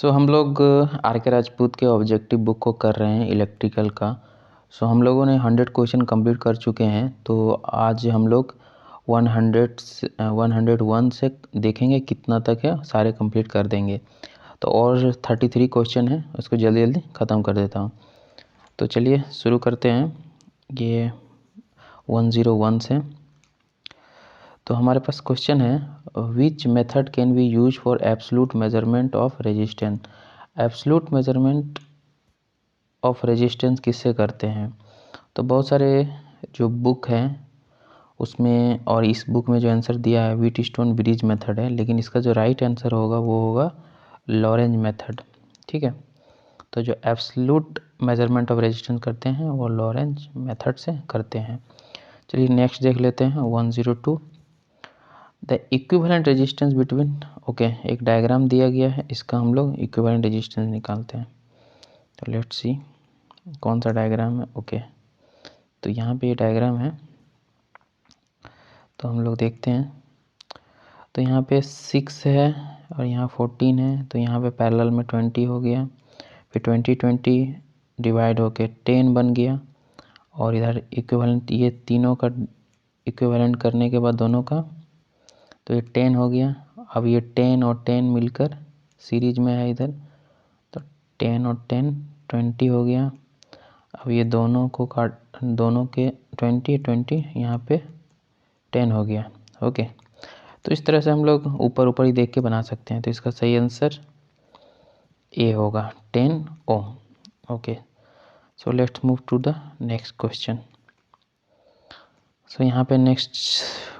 हम लोग आर के राजपूत के ऑब्जेक्टिव बुक को कर रहे हैं इलेक्ट्रिकल का। हम लोगों ने 100 क्वेश्चन कंप्लीट कर चुके हैं। तो आज हम लोग 101 से देखेंगे कितना तक है, सारे कंप्लीट कर देंगे। तो और 33 क्वेश्चन है, उसको जल्दी जल्दी ख़त्म कर देता हूँ। तो चलिए शुरू करते हैं ये 101 से। तो हमारे पास क्वेश्चन है, which method can we use for absolute measurement of resistance. Absolute measurement of resistance किससे करते हैं? तो बहुत सारे जो बुक हैं उसमें, और इस बुक में जो आंसर दिया है व्हीटस्टोन ब्रिज मेथड है, लेकिन इसका जो राइट आंसर होगा वो होगा लॉरेंज मेथड। ठीक है, तो जो एब्सोल्यूट मेजरमेंट ऑफ रेजिस्टेंस करते हैं वो लॉरेंज मेथड से करते हैं। चलिए नेक्स्ट देख लेते हैं 102। The equivalent resistance between, okay, एक डायग्राम दिया गया है, इसका हम लोग इक्विवेलेंट रेजिस्टेंस निकालते हैं। तो लेट्स सी कौन सा डायग्राम है। ओके, तो यहाँ पे ये डायग्राम है, तो हम लोग देखते हैं। तो यहाँ पे 6 है और यहाँ 14 है, तो यहाँ पे पैरेलल में 20 हो गया, फिर 20 डिवाइड होके 10 बन गया, और इधर इक्विवेलेंट ये तीनों का इक्विवेलेंट करने के बाद दोनों का, तो ये 10 हो गया। अब ये 10 और 10 मिलकर सीरीज में है इधर, तो 10 और 10 20 हो गया। अब ये दोनों को काट, दोनों के 20 यहाँ पे 10 हो गया। ओके, तो इस तरह से हम लोग ऊपर ऊपर ही देख के बना सकते हैं। तो इसका सही आंसर ए होगा 10 ohm. Okay, so let's move to the next question. सो यहाँ पे next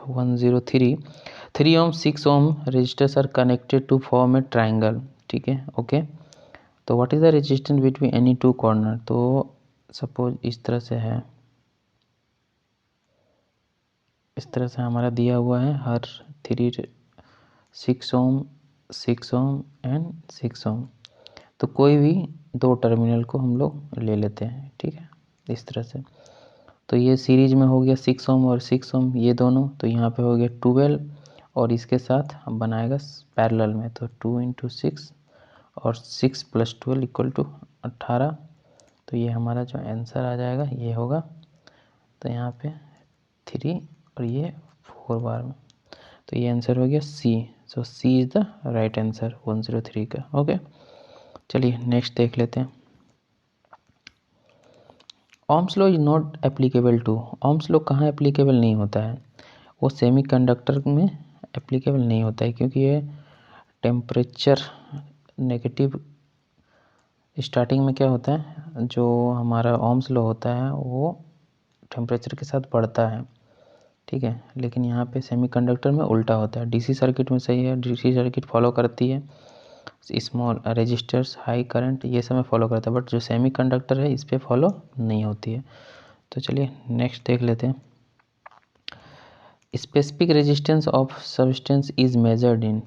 103, 3 ohm 6 ohm resistors are connected to form a triangle. ठीक है, ओके, तो what is the resistance between any two corner. तो सपोज इस तरह से है, इस तरह से हमारा दिया हुआ है हर 6 ओम 6 ओम एंड 6 ओम। तो कोई भी दो टर्मिनल को हम लोग ले लेते हैं। ठीक है, इस तरह से। तो ये सीरीज में हो गया 6 ओम और 6 ओम ये दोनों, तो यहाँ पे हो गया 12, और इसके साथ हम बनाएगा पैरेलल में, तो 2 × 6 और 6 + 12 = 18। तो ये हमारा जो आंसर आ जाएगा ये होगा, तो यहाँ पे 3 और ये 4 बार में, तो ये आंसर हो गया C. So C is the right answer 103 का। ओके, चलिए नेक्स्ट देख लेते हैं। Ohm's law is not applicable to. Ohm's law कहाँ एप्लीकेबल नहीं होता है? वो सेमीकंडक्टर में एप्लीकेबल नहीं होता है, क्योंकि ये टेम्परेचर नेगेटिव स्टार्टिंग में क्या होता है, जो हमारा ओम्स लॉ होता है वो टेम्परेचर के साथ बढ़ता है। ठीक है, लेकिन यहाँ पे सेमीकंडक्टर में उल्टा होता है। डीसी सर्किट में सही है, डीसी सर्किट फॉलो करती है स्मॉल रेजिस्टर्स, हाई करंट, ये सब में फॉलो करता है, बट जो सेमीकंडक्टर है इस पर फॉलो नहीं होती है। तो चलिए नेक्स्ट देख लेते हैं। Specific resistance of substance is measured in.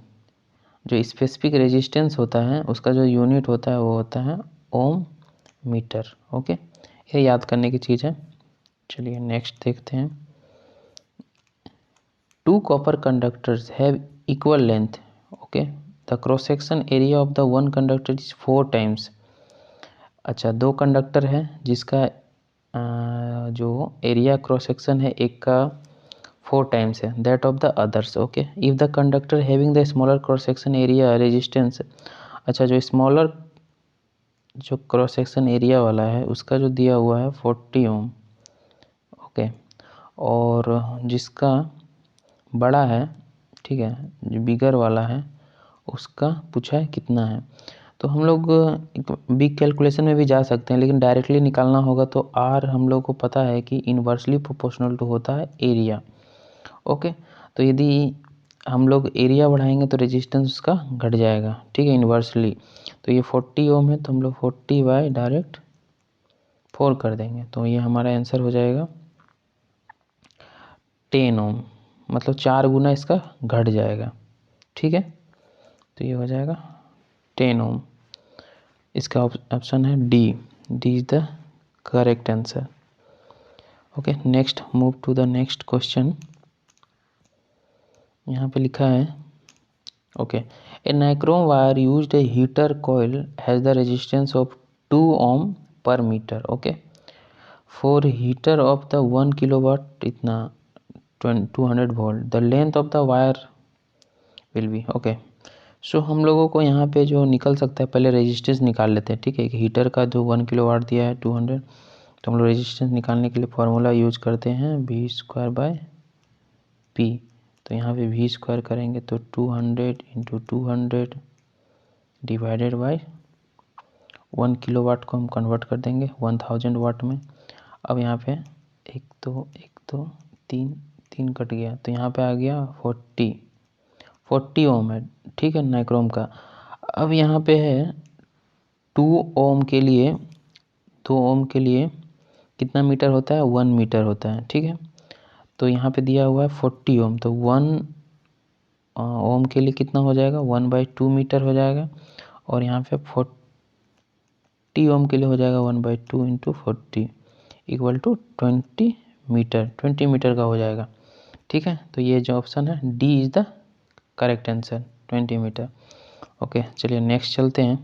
जो स्पेसिफिक रेजिस्टेंस होता है उसका जो यूनिट होता है वो होता है ओम मीटर। ओके, ये याद करने की चीज़ है। चलिए नेक्स्ट देखते हैं। 2 copper conductors have equal length. Okay, the cross section area of the one conductor is 4 times. अच्छा, 2 कंडक्टर है जिसका जो एरिया क्रॉस सेक्शन है एक का 4 टाइम्स है that of the others. Okay, if the conductor having the smaller cross section area resistance, अच्छा जो स्मॉलर जो क्रॉस सेक्शन एरिया वाला है उसका जो दिया हुआ है 40 ओम। ओके, और जिसका बड़ा है, ठीक है, जो बिगर वाला है उसका पूछा है कितना है। तो हम लोग बिग कैलकुलेशन में भी जा सकते हैं, लेकिन डायरेक्टली निकालना होगा तो आर हम लोग को पता है कि इन्वर्सली प्रोपोर्शनल टू होता है एरिया। ओके, तो यदि हम लोग एरिया बढ़ाएंगे तो रेजिस्टेंस उसका घट जाएगा। ठीक है, इन्वर्सली। तो ये 40 ओम है, तो हम लोग 40 बाय डायरेक्ट 4 कर देंगे, तो ये हमारा आंसर हो जाएगा 10 ओम, मतलब 4 गुना इसका घट जाएगा। ठीक है, तो ये हो जाएगा 10 ओम। इसका ऑप्शन है D, D is the correct answer. Okay, next move to the next question. यहाँ पे लिखा है Okay, a nichrome wire used a heater coil has the resistance of 2 ohm per meter. Okay, for heater of the 1 kilowatt इतना 200 volt, the length of the wire will be okay. सो हम लोगों को यहाँ पे जो निकल सकता है, पहले रेजिस्टेंस निकाल लेते हैं, ठीक है। एक हीटर का जो 1 किलोवाट दिया है 200, तो हम लोग रेजिस्टेंस निकालने के लिए फार्मूला यूज करते हैं V²/P। तो यहाँ पे V² करेंगे तो 200 × 200 डिवाइडेड बाय 1 किलोवाट को हम कन्वर्ट कर देंगे 1000 वाट में। अब यहाँ पे 1 2 3 कट गया, तो यहाँ पे आ गया 40 ओम है, ठीक है, नाइक्रोम का। अब यहाँ पे है 2 ओम के लिए, 2 ओम के लिए कितना मीटर होता है, 1 मीटर होता है, ठीक है। तो यहाँ पे दिया हुआ है 40 ओम, तो 1 ओम के लिए कितना हो जाएगा, 1/2 मीटर हो जाएगा। और यहाँ पे 40 ओम के लिए हो जाएगा 1/2 × 40 = 20 मीटर, 20 मीटर का हो जाएगा, ठीक है। तो ये जो ऑप्शन है D is the correct answer, 20 metre. Okay, चलिए नेक्स्ट चलते हैं।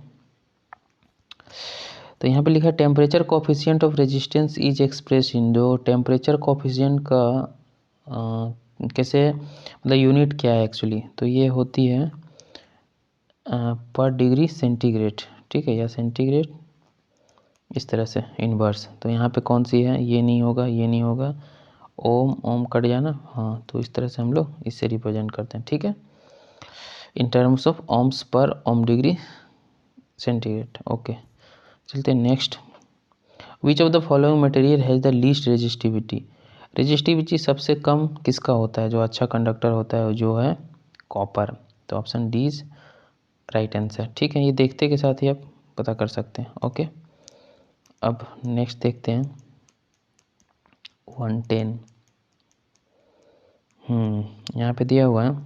तो यहाँ पे लिखा है temperature coefficient of resistance is express in, जो टेम्परेचर कोफिशिएंट का कैसे, मतलब यूनिट क्या है एक्चुअली, तो ये होती है पर डिग्री सेंटीग्रेड, ठीक है, या सेंटीग्रेड इस तरह से इनवर्स। तो यहाँ पे कौन सी है, ये नहीं होगा, ये नहीं होगा, ओम कट जाना, हाँ, तो इस तरह से हम लोग इससे रिप्रेजेंट करते हैं, ठीक है, इन टर्म्स ऑफ ओम्स पर ओम डिग्री सेंटीग्रेड। ओके, चलते हैं next. Which of the following material has the least resistivity, resistivity सबसे कम किसका होता है, जो अच्छा कंडक्टर होता है जो है कॉपर। तो option D is right answer, ठीक है। ये देखते के साथ ही आप पता कर सकते हैं। ओके, अब नेक्स्ट देखते हैं 110। यहाँ पे दिया हुआ है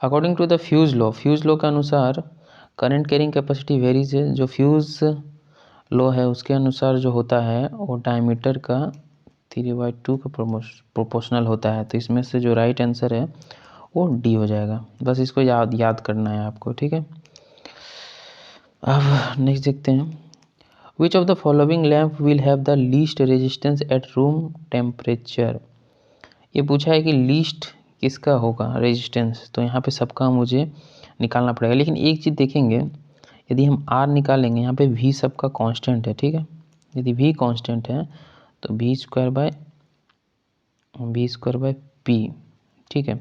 according to the fuse law, fuse law के अनुसार करंट कैरिंग कैपेसिटी वेरीज है। जो फ्यूज लॉ है उसके अनुसार जो होता है वो डायमीटर का 3/2 का प्रोपोर्शनल होता है। तो इसमें से जो राइट आंसर है वो डी हो जाएगा, बस इसको याद करना है आपको, ठीक है। अब नेक्स्ट देखते हैं विच of the following lamp will have the least resistance at room temperature. ये पूछा है कि लीस्ट किसका होगा रेजिस्टेंस, तो यहाँ पे सबका मुझे निकालना पड़ेगा। लेकिन एक चीज़ देखेंगे, यदि हम आर निकालेंगे, यहाँ पे वी सबका कांस्टेंट है, ठीक है। यदि वी कांस्टेंट है तो V²/P, ठीक है।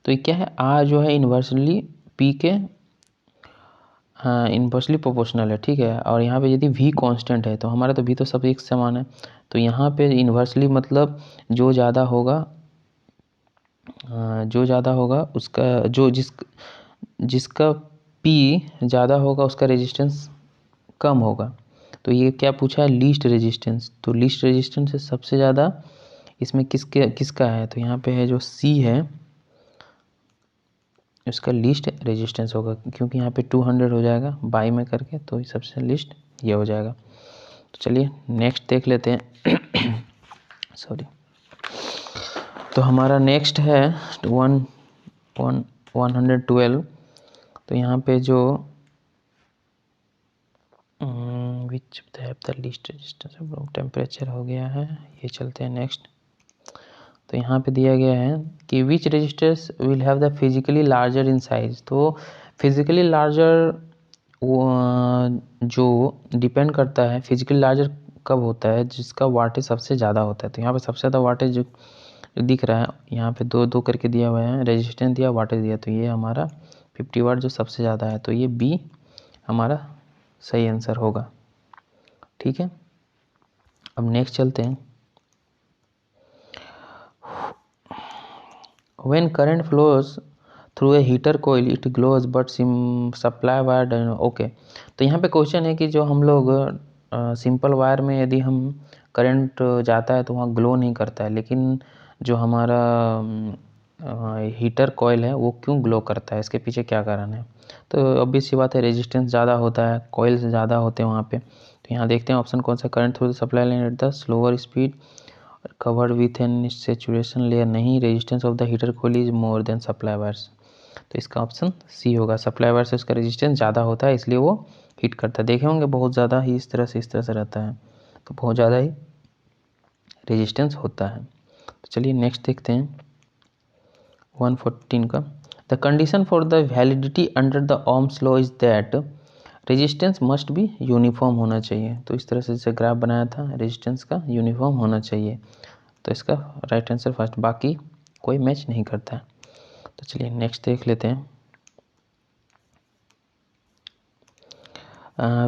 तो ये क्या है, आर जो है इन्वर्सली पी के, हाँ, इन्वर्सली प्रोपोर्शनल है, ठीक है। और यहाँ पे यदि वी कांस्टेंट है तो हमारा तो वी तो सब एक समान है, तो यहाँ पे इन्वर्सली मतलब जो ज़्यादा होगा उसका जिसका पी ज़्यादा होगा उसका रेजिस्टेंस कम होगा। तो ये क्या पूछा है, लीस्ट रेजिस्टेंस। तो लीस्ट रेजिस्टेंस से सबसे ज़्यादा इसमें किसका है, तो यहाँ पे है जो सी है इसका लीस्ट रेजिस्टेंस होगा, क्योंकि यहाँ पे 200 हो जाएगा बाई में करके, तो सबसे लीस्ट ये हो जाएगा। तो चलिए नेक्स्ट देख लेते हैं सॉरी। तो हमारा नेक्स्ट है 112। तो यहाँ पे जो which the least resistance temperature हो गया है, ये चलते हैं नेक्स्ट। तो यहाँ पे दिया गया है कि which resistors will have the physically larger in size. तो फिजिकली लार्जर जो डिपेंड करता है, फिजिकली लार्जर कब होता है, जिसका वाटेज सबसे ज़्यादा होता है। तो यहाँ पे सबसे ज़्यादा वाटेज जो दिख रहा है, यहाँ पे 2 करके दिया हुआ है, रेजिस्टेंस दिया, वाटेज दिया, तो ये हमारा 50 वाट जो सबसे ज़्यादा है, तो ये बी हमारा सही आंसर होगा, ठीक है। अब नेक्स्ट चलते हैं। When current flows through a heater coil it glows but supply wire okay. तो यहाँ पे क्वेश्चन है कि जो हम लोग सिंपल वायर में यदि हम करंट जाता है तो वहाँ ग्लो नहीं करता है, लेकिन जो हमारा हीटर कॉइल है वो क्यों ग्लो करता है, इसके पीछे क्या कारण है। तो ऑब्वियस सी बात है, रेजिस्टेंस ज़्यादा होता है, कॉइल से ज़्यादा होते हैं वहाँ पे। तो यहाँ देखते हैं ऑप्शन कौन सा, current through the supply line at the slower speed covered with an saturation layer, नहीं, resistance of the heater coil is more than supply wires. तो इसका ऑप्शन सी होगा। सप्लाई वायर से उसका रेजिस्टेंस ज़्यादा होता है, इसलिए वो हीट करता है। देखे होंगे बहुत ज़्यादा ही इस तरह से रहता है, तो बहुत ज़्यादा ही रेजिस्टेंस होता है। तो चलिए नेक्स्ट देखते हैं 114 का। The condition for the validity under the Ohm's law is that resistance must be uniform होना चाहिए। तो इस तरह से जैसे ग्राफ बनाया था, रेजिस्टेंस का यूनिफॉर्म होना चाहिए। तो इसका राइट आंसर फर्स्ट, बाकी कोई मैच नहीं करता है। तो चलिए नेक्स्ट देख लेते हैं।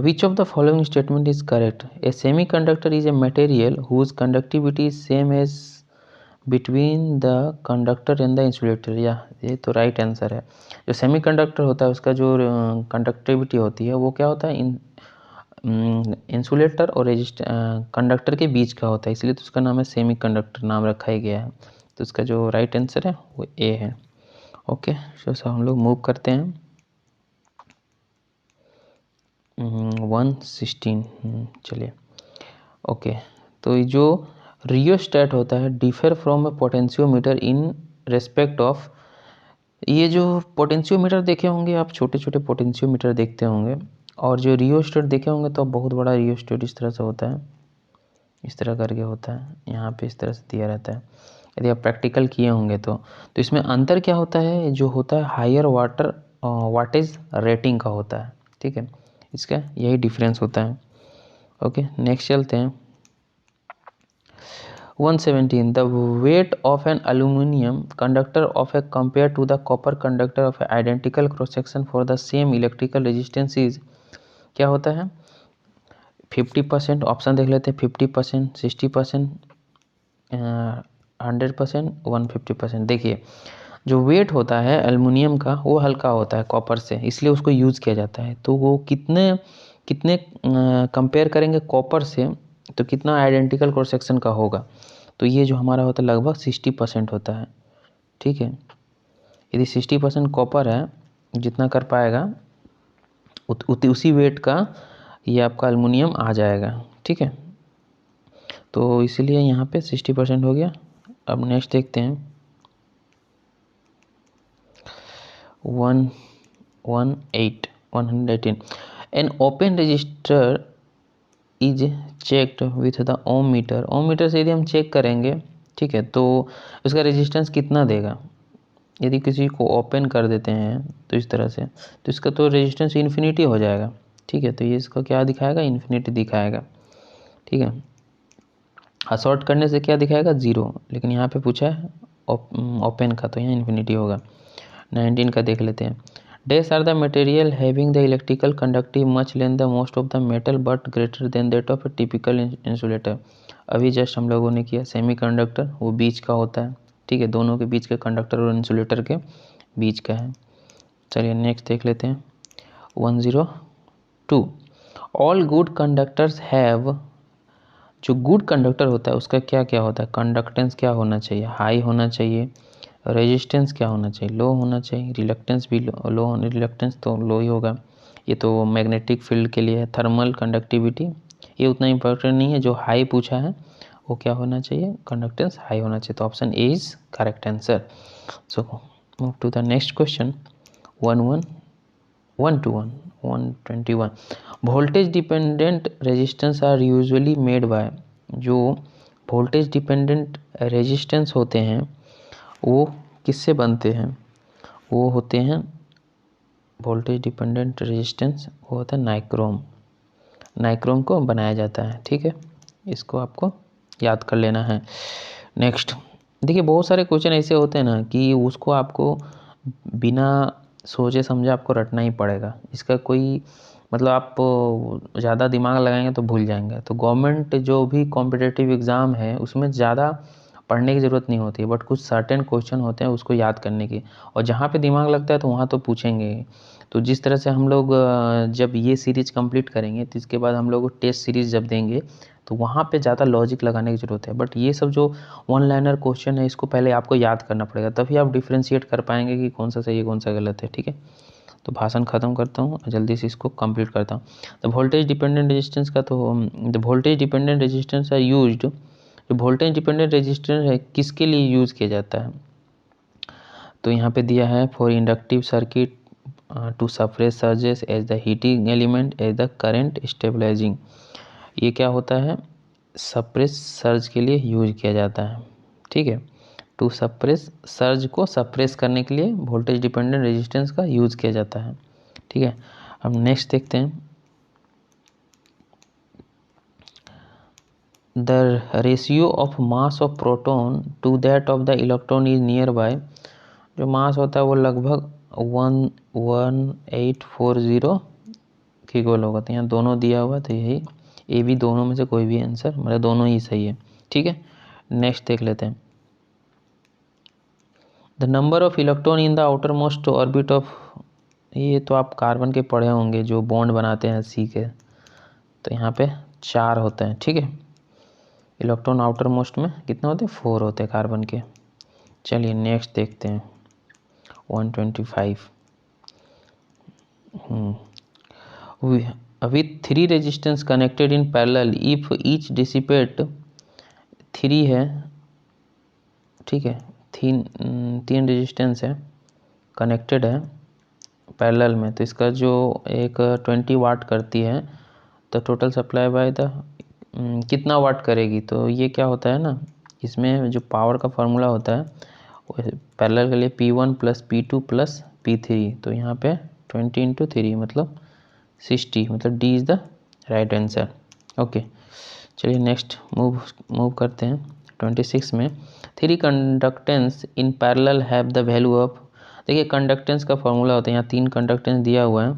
Which of the following statement is correct? A semiconductor is a material whose conductivity is same as between the conductor and the insulator। या ये तो राइट आंसर है। जो सेमीकंडक्टर होता है उसका जो कंडक्टिविटी होती है वो क्या होता है, इंसुलेटर और कंडक्टर के बीच का होता है, इसलिए तो उसका नाम है सेमीकंडक्टर, नाम रखा ही गया है। तो इसका जो राइट आंसर है वो ए है। ओके, सो हम लोग मूव करते हैं 116। चलिए ओके। तो ये जो रियोस्टेट होता है differ from A potentiometer in respect of, ये जो पोटेंशियोमीटर देखे होंगे आप, छोटे छोटे पोटेंशियोमीटर देखते होंगे, और जो रियोस्टेट देखे होंगे तो बहुत बड़ा रियोस्टेट इस तरह से होता है, इस तरह करके होता है, यहाँ पे इस तरह से दिया रहता है। यदि आप प्रैक्टिकल किए होंगे तो इसमें अंतर क्या होता है, जो होता है हायर वाटेज रेटिंग का होता है, ठीक है, इसका यही डिफरेंस होता है। ओके नेक्स्ट चलते हैं 117। The weight of an aluminium conductor of a compare to the copper conductor of a identical cross section for the same electrical resistance is, क्या होता है 50%, ऑप्शन देख लेते हैं 50%, 60%, 100%, 150%। देखिए जो वेट होता है एल्युमिनियम का वो हल्का होता है कॉपर से, इसलिए उसको यूज़ किया जाता है। तो वो कितने कितने कंपेयर करेंगे कॉपर से तो कितना आइडेंटिकल क्रॉस सेक्शन का होगा, तो ये जो हमारा होता है लगभग 60% होता है, ठीक है। यदि 60% कॉपर है जितना कर पाएगा उसी वेट का ये आपका एल्युमिनियम आ जाएगा, ठीक है। तो इसीलिए यहाँ पे 60% हो गया। अब नेक्स्ट देखते हैं 118। An open resistor is checked with the ohm meter. Ohm meter से यदि हम चेक करेंगे, ठीक है, तो उसका रेजिस्टेंस कितना देगा। यदि किसी को ओपन कर देते हैं तो इस तरह से, तो इसका तो रेजिस्टेंस इन्फिनिटी हो जाएगा, ठीक है। तो ये इसका क्या दिखाएगा, इन्फिनिटी दिखाएगा, ठीक है। शॉर्ट करने से क्या दिखाएगा 0, लेकिन यहाँ पे पूछा है ओपन का, तो यहाँ इन्फिनिटी होगा। 19 का देख लेते हैं। Dash are the material having the electrical conductive much less the most of the metal but greater than that of a typical insulator. अभी जस्ट हम लोगों ने किया सेमीकंडक्टर, वो बीच का होता है, ठीक है, दोनों के बीच के कंडक्टर और इंसुलेटर के बीच का है। चलिए नेक्स्ट देख लेते हैं 102। ऑल गुड कंडक्टर्स हैव, जो गुड कंडक्टर होता है उसका क्या क्या होता है, कंडक्टेंस क्या होना चाहिए, हाई होना चाहिए, रेजिस्टेंस क्या होना चाहिए, लो होना चाहिए, रिलक्टेंस भी लो, रिलक्टेंस तो लो ही होगा। ये तो मैग्नेटिक फील्ड के लिए है। थर्मल कंडक्टिविटी ये उतना इंपॉर्टेंट नहीं है, जो हाई पूछा है वो क्या होना चाहिए, कंडक्टेंस हाई होना चाहिए। तो option A is correct answer. So move to the next question 121। Voltage dependent resistance are usually made by, जो वोल्टेज डिपेंडेंट रेजिस्टेंस होते हैं वो किससे बनते हैं, वो होते हैं वोल्टेज डिपेंडेंट रेजिस्टेंस, वो होता है नाइक्रोम, नाइक्रोम को बनाया जाता है, ठीक है। इसको आपको याद कर लेना है। नेक्स्ट देखिए बहुत सारे क्वेश्चन ऐसे होते हैं ना कि उसको आपको बिना सोचे समझे आपको रटना ही पड़ेगा, इसका कोई मतलब आप ज़्यादा दिमाग लगाएंगे तो भूल जाएंगे। तो गवर्नमेंट जो भी कॉम्पिटिटिव एग्ज़ाम है उसमें ज़्यादा पढ़ने की ज़रूरत नहीं होती है, बट कुछ सर्टेन क्वेश्चन होते हैं उसको याद करने की, और जहाँ पे दिमाग लगता है तो वहाँ तो पूछेंगे। तो जिस तरह से हम लोग जब ये सीरीज़ कंप्लीट करेंगे तो इसके बाद हम लोग टेस्ट सीरीज़ जब देंगे तो वहाँ पे ज़्यादा लॉजिक लगाने की ज़रूरत है। बट ये सब जो वन लाइनर क्वेश्चन है इसको पहले आपको याद करना पड़ेगा, तभी आप डिफ्रेंशिएट कर पाएंगे कि कौन सा सही है कौन सा गलत है, ठीक है। तो भाषण ख़त्म करता हूँ, जल्दी से इसको कंप्लीट करता हूँ। तो वोल्टेज डिपेंडेंट रेजिस्टेंस का, तो the voltage dependent resistance are used, जो वोल्टेज डिपेंडेंट रेजिस्टेंस है किसके लिए यूज़ किया जाता है, तो यहाँ पे दिया है for inductive circuit to suppress surges as the heating element as the current stabilising. ये क्या होता है, सप्रेस सर्ज के लिए यूज किया जाता है, ठीक है। टू सप्रेस सर्ज को सप्रेस करने के लिए वोल्टेज डिपेंडेंट रेजिस्टेंस का यूज किया जाता है, ठीक है। अब नेक्स्ट देखते हैं, the ratio of mass of proton to that of the electron is near by. जो मास होता है वो लगभग 11840 के इक्वल होगा। तो यहाँ दोनों दिया हुआ, तो यही ए बी दोनों में से कोई भी आंसर, मतलब दोनों ही सही है, ठीक है। नेक्स्ट देख लेते हैं, the number of electron in the outer most orbit of. ये तो आप कार्बन के पढ़े होंगे, जो बॉन्ड बनाते हैं सी के, तो यहाँ पे 4 होते हैं, ठीक है। इलेक्ट्रॉन आउटर मोस्ट में कितने होते हैं, 4 होते हैं कार्बन के। चलिए नेक्स्ट देखते हैं, 125 with 3 resistance connected in parallel if each dissipate 3 है, ठीक है। 3 रेजिस्टेंस है, कनेक्टेड है पैरेलल में, तो इसका जो एक 20 वाट करती है, तो टोटल सप्लाई बाय द कितना वाट करेगी। तो ये क्या होता है ना, इसमें जो पावर का फार्मूला होता है पैरेलल के लिए P1 plus P2 plus P3, तो यहाँ पे 20 इंटू 3 मतलब 60, मतलब D is the right answer. Okay, चलिए नेक्स्ट मूव करते हैं 26 में, 3 conductance in parallel have the value of. देखिए कंडक्टेंस का फॉर्मूला होता है, यहाँ 3 कंडक्टेंस दिया हुआ है,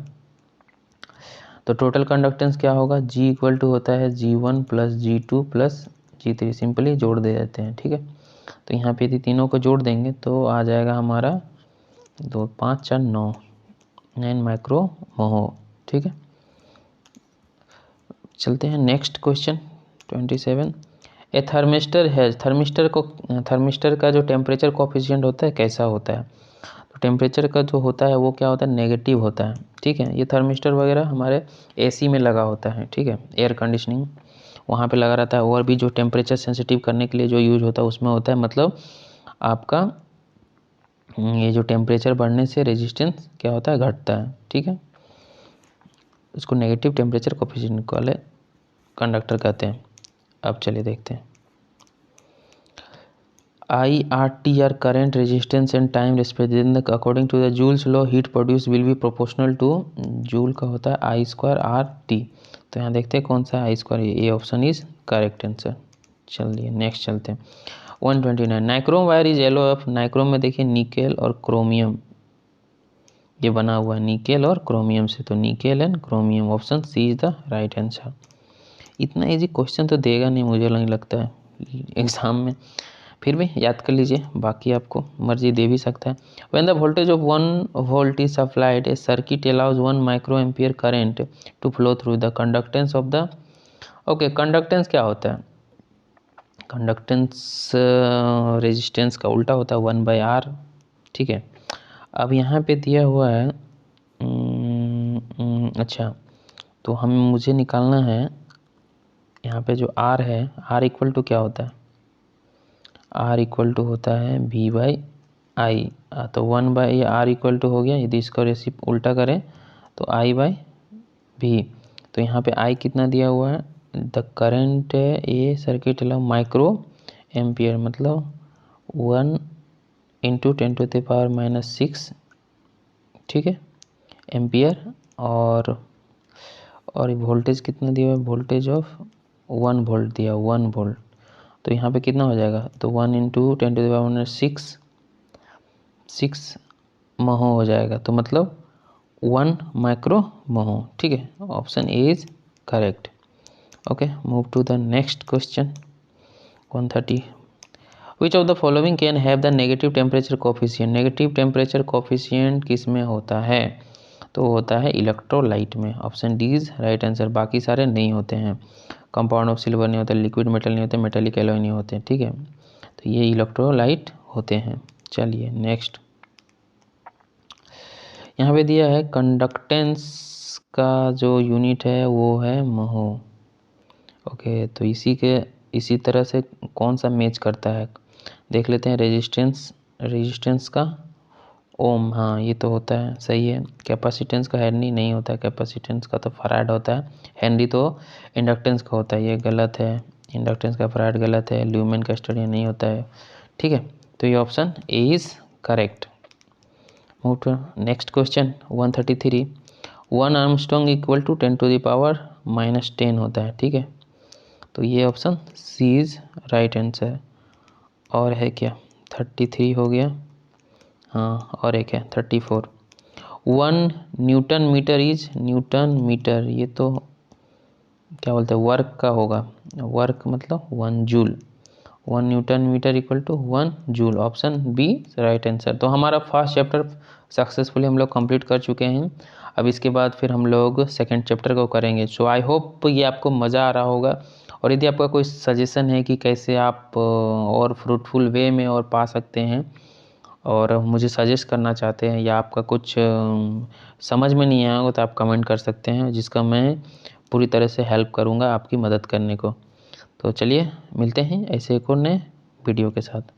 तो टोटल कंडक्टेंस क्या होगा, G इक्वल टू होता है G1 plus G2 plus G3, simply जोड़ दे देते हैं, ठीक है। तो यहाँ पे यदि तीनों को जोड़ देंगे तो आ जाएगा हमारा 2 5 4 9 माइक्रो मोहो, ठीक है। चलते हैं नेक्स्ट क्वेश्चन 27, ए थर्मिस्टर है, थर्मिस्टर का जो टेम्परेचर कोफिशिएंट होता है कैसा होता है। तो टेम्परेचर का जो होता है वो क्या होता है, नेगेटिव होता है, ठीक है। ये थर्मिस्टर वगैरह हमारे एसी में लगा होता है, ठीक है, एयर कंडीशनिंग वहाँ पे लगा रहता है, और भी जो टेम्परेचर सेंसिटिव करने के लिए जो यूज होता है उसमें होता है, मतलब आपका ये जो टेम्परेचर बढ़ने से रेजिस्टेंस क्या होता है, घटता है, ठीक है। उसको नेगेटिव टेम्परेचर कोफिशिएंट वाले कंडक्टर कहते हैं। अब चलिए देखते हैं, IRT are current resistance and time respective according to the Joule's law, heat produce will be proportional to, Joule का होता है I²RT। तो यहाँ देखते हैं कौन सा है I², ये ऑप्शन इज करेक्ट आंसर। चलिए नेक्स्ट चलते हैं 129, nichrome wire is yellow of. Nichrome में देखिए निकेल और क्रोमियम ये बना हुआ है, निकेल और क्रोमियम से, तो nickel and chromium, option C is the right answer. इतना इजी क्वेश्चन तो देगा नहीं, मुझे नहीं लगता है एग्जाम में, फिर भी याद कर लीजिए, बाकी आपको मर्जी दे भी सकता है। When the voltage of 1 volt is supplied, a circuit allows 1 micro ampere current to flow through the conductance of the. Okay, conductance क्या होता है, कंडक्टेंस रेजिस्टेंस का उल्टा होता है 1/R, ठीक है। अब यहाँ पे दिया हुआ है अच्छा, तो मुझे निकालना है यहाँ पे जो R है, R इक्वल टू क्या होता है, R इक्वल टू होता है V/I, तो 1/R इक्वल टू हो गया, यदि इसका रेसिप उल्टा करें तो I/V। तो यहाँ पे I कितना दिया हुआ है, the current A circuit allow micro ampere, मतलब 1 इंटू 10⁻⁻⁶, ठीक है, एम्पियर। और वोल्टेज कितना दिया हुआ है, वोल्टेज ऑफ 1 वोल्ट दिया, 1 वोल्ट। तो यहाँ पे कितना हो जाएगा, तो 1 इंटू 10⁻⁶ मोहो हो जाएगा, तो मतलब 1 माइक्रो मोहो, ठीक है। Option A is correct. Okay, move to the next question 130, which of the following can have the negative temperature coefficient. Negative temperature coefficient किस में होता है, तो होता है इलेक्ट्रोलाइट में, option D is right answer. बाकी सारे नहीं होते हैं, कंपाउंड ऑफ सिल्वर नहीं होता, लिक्विड मेटल नहीं होते, मेटेलिक एलॉय नहीं होते, ठीक है। तो ये इलेक्ट्रोलाइट होते हैं। चलिए नेक्स्ट, यहाँ पे दिया है कंडक्टेंस का जो यूनिट है वो है मोहो। ओके, तो इसी तरह से कौन सा मैच करता है देख लेते हैं, रेजिस्टेंस का ओम, हाँ ये तो होता है, सही है। कैपेसिटेंस का हेनरी नहीं होता है, कैपेसिटेंस का तो फैराड होता है, हेनरी तो इंडक्टेंस का होता है, ये गलत है। इंडक्टेंस का फैराड गलत है, ल्यूमेन का स्टडी नहीं होता है। ठीक है, तो ये option A is correct. Move to next question 133। 1 Armstrong equal to 10⁻⁻10 होता है। ठीक है, तो ये option C is right answer. और है क्या, 33 हो गया, हाँ और एक है 34। 1 newton metre is, newton metre ये तो क्या बोलते हैं, वर्क का होगा, वर्क मतलब 1 joule. 1 newton metre equal to 1 joule, option B right answer. तो हमारा फर्स्ट चैप्टर सक्सेसफुली हम लोग कंप्लीट कर चुके हैं। अब इसके बाद फिर हम लोग सेकंड चैप्टर को करेंगे। सो आई होप ये आपको मज़ा आ रहा होगा। और यदि आपका कोई सजेशन है कि कैसे आप और फ्रूटफुल वे में और पा सकते हैं, और मुझे सजेस्ट करना चाहते हैं, या आपका कुछ समझ में नहीं आया हो, तो आप कमेंट कर सकते हैं, जिसका मैं पूरी तरह से हेल्प करूँगा आपकी मदद करने को। तो चलिए मिलते हैं ऐसे एक और नए वीडियो के साथ।